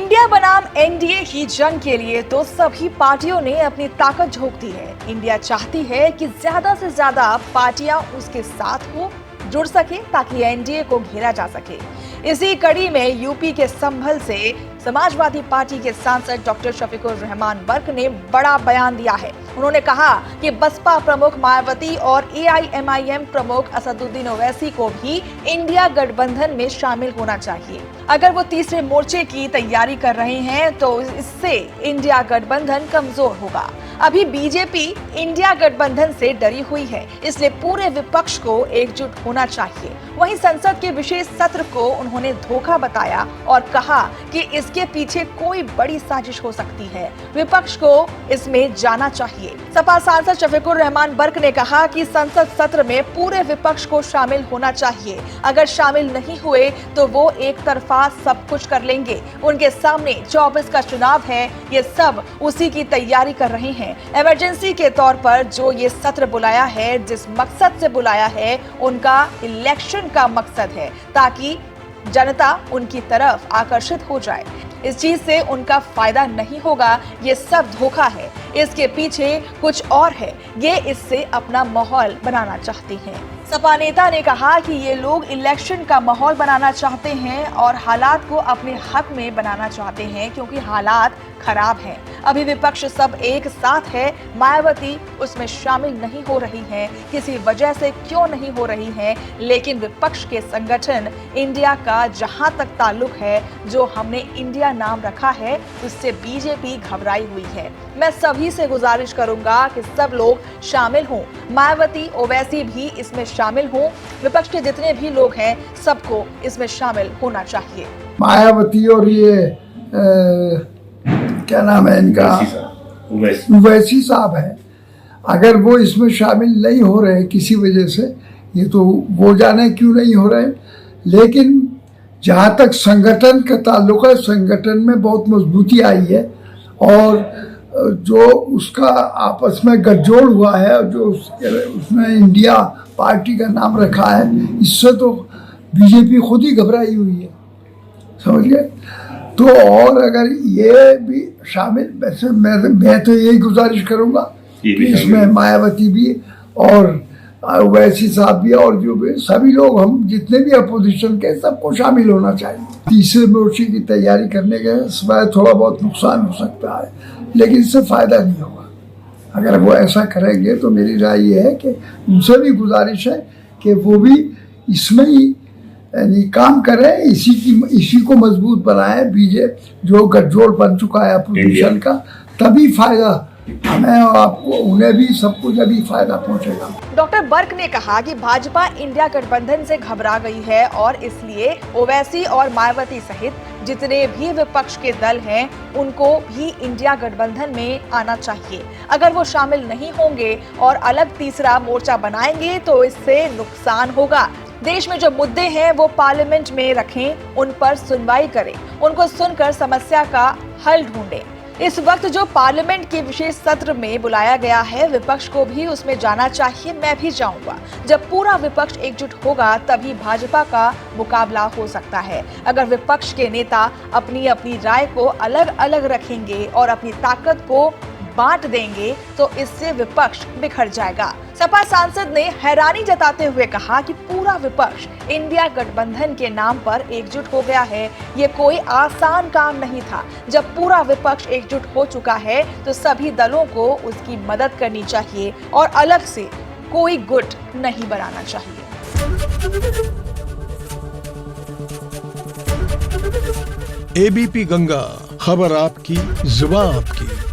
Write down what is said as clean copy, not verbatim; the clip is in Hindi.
इंडिया बनाम एनडीए की जंग के लिए तो सभी पार्टियों ने अपनी ताकत झोंक दी है। इंडिया चाहती है कि ज्यादा से ज्यादा पार्टियां उसके साथ हो, जुड़ सके ताकि एनडीए को घेरा जा सके। इसी कड़ी में यूपी के संभल से समाजवादी पार्टी के सांसद डॉक्टर शफीकुर रहमान बर्क ने बड़ा बयान दिया है। उन्होंने कहा कि बसपा प्रमुख मायावती और एआईएमआईएम प्रमुख असदुद्दीन ओवैसी को भी इंडिया गठबंधन में शामिल होना चाहिए। अगर वो तीसरे मोर्चे की तैयारी कर रहे हैं तो इससे इंडिया गठबंधन कमजोर होगा। अभी बीजेपी इंडिया गठबंधन से डरी हुई है, इसलिए पूरे विपक्ष को एकजुट होना चाहिए। वहीं संसद के विशेष सत्र को उन्होंने धोखा बताया और कहा कि इसके पीछे कोई बड़ी साजिश हो सकती है। विपक्ष को इसमें जाना चाहिए। सपा सांसद शफीकुर रहमान बर्क ने कहा कि संसद सत्र में पूरे विपक्ष को शामिल होना चाहिए। अगर शामिल नहीं हुए तो वो एक तरफा सब कुछ कर लेंगे। उनके सामने 24 का चुनाव है, ये सब उसी की तैयारी कर रहे हैं। इमरजेंसी के तौर पर जो ये सत्र बुलाया है, जिस मकसद से बुलाया है, उनका इलेक्शन का मकसद है ताकि जनता उनकी तरफ आकर्षित हो जाए। इस चीज से उनका फायदा नहीं होगा, ये सब धोखा है। इसके पीछे कुछ और है, ये इससे अपना माहौल बनाना चाहते हैं। सपा नेता ने कहा कि ये लोग इलेक्शन का माहौल बनाना चाहते हैं और हालात को अपने हक में बनाना चाहते हैं, क्योंकि हालात खराब हैं। अभी विपक्ष सब एक साथ है, मायावती उसमें शामिल नहीं हो रही हैं, किसी वजह से क्यों नहीं हो रही हैं, लेकिन विपक्ष के संगठन इंडिया का जहां तक ताल्लुक है, जो हमने इंडिया नाम रखा है, उससे बीजेपी घबराई हुई है। मैं सभी से गुजारिश करूंगा कि सब लोग शामिल हों, मायावती ओवैसी भी इसमें शामिल हों, विपक्ष के जितने भी लोग हैं सबको इसमें शामिल होना चाहिए। मायावती और ये क्या नाम है इनका, ओवैसी साहब है, अगर वो इसमें शामिल नहीं हो रहे किसी वजह से, ये तो वो जाने क्यों नहीं हो रहे, लेकिन जहाँ तक संगठन का ताल्लुक है, संगठन में बहुत मजबूती आई है और जो उसका आपस में गठजोड़ हुआ है, जो उसने इंडिया पार्टी का नाम रखा है, इससे तो बीजेपी खुद ही घबराई हुई है, समझ गए। तो और अगर ये भी शामिल, वैसे मैं तो यही गुजारिश करूंगा कि इसमें मायावती भी और ओवैसी साहब भी और जो भी सभी लोग, हम जितने भी अपोजिशन के, सबको शामिल होना चाहिए। तीसरे मोर्चे की तैयारी करने के समय थोड़ा बहुत नुकसान हो सकता है, लेकिन इससे फायदा नहीं होगा। अगर वो ऐसा करेंगे तो मेरी राय ये है कि उनसे भी गुजारिश है कि वो भी इसमें ही यानी काम करें, इसी को मजबूत बनाए। बीजेपी जो गठजोड़ बन चुका है अपोजिशन का, तभी फायदा हमें और आपको, उन्हें भी, सबको जब फायदा पहुंचेगा। डॉक्टर बर्क ने कहा कि भाजपा इंडिया गठबंधन से घबरा गई है और इसलिए ओवैसी और मायावती सहित जितने भी विपक्ष के दल हैं, उनको भी इंडिया गठबंधन में आना चाहिए। अगर वो शामिल नहीं होंगे और अलग तीसरा मोर्चा बनाएंगे तो इससे नुकसान होगा। देश में जो मुद्दे हैं वो पार्लियामेंट में रखें, उन पर सुनवाई करें, उनको सुनकर समस्या का हल ढूंढें। इस वक्त जो पार्लियामेंट के विशेष सत्र में बुलाया गया है, विपक्ष को भी उसमें जाना चाहिए। मैं भी जाऊंगा। जब पूरा विपक्ष एकजुट होगा तभी भाजपा का मुकाबला हो सकता है। अगर विपक्ष के नेता अपनी अपनी राय को अलग अलग रखेंगे और अपनी ताकत को बांट देंगे तो इससे विपक्ष बिखर जाएगा। सपा सांसद ने हैरानी जताते हुए कहा कि पूरा विपक्ष इंडिया गठबंधन के नाम पर एकजुट हो गया है। ये कोई आसान काम नहीं था। जब पूरा विपक्ष एकजुट हो चुका है तो सभी दलों को उसकी मदद करनी चाहिए और अलग से कोई गुट नहीं बनाना चाहिए। एबीपी गंगा, खबर आपकी, जुबान आपकी।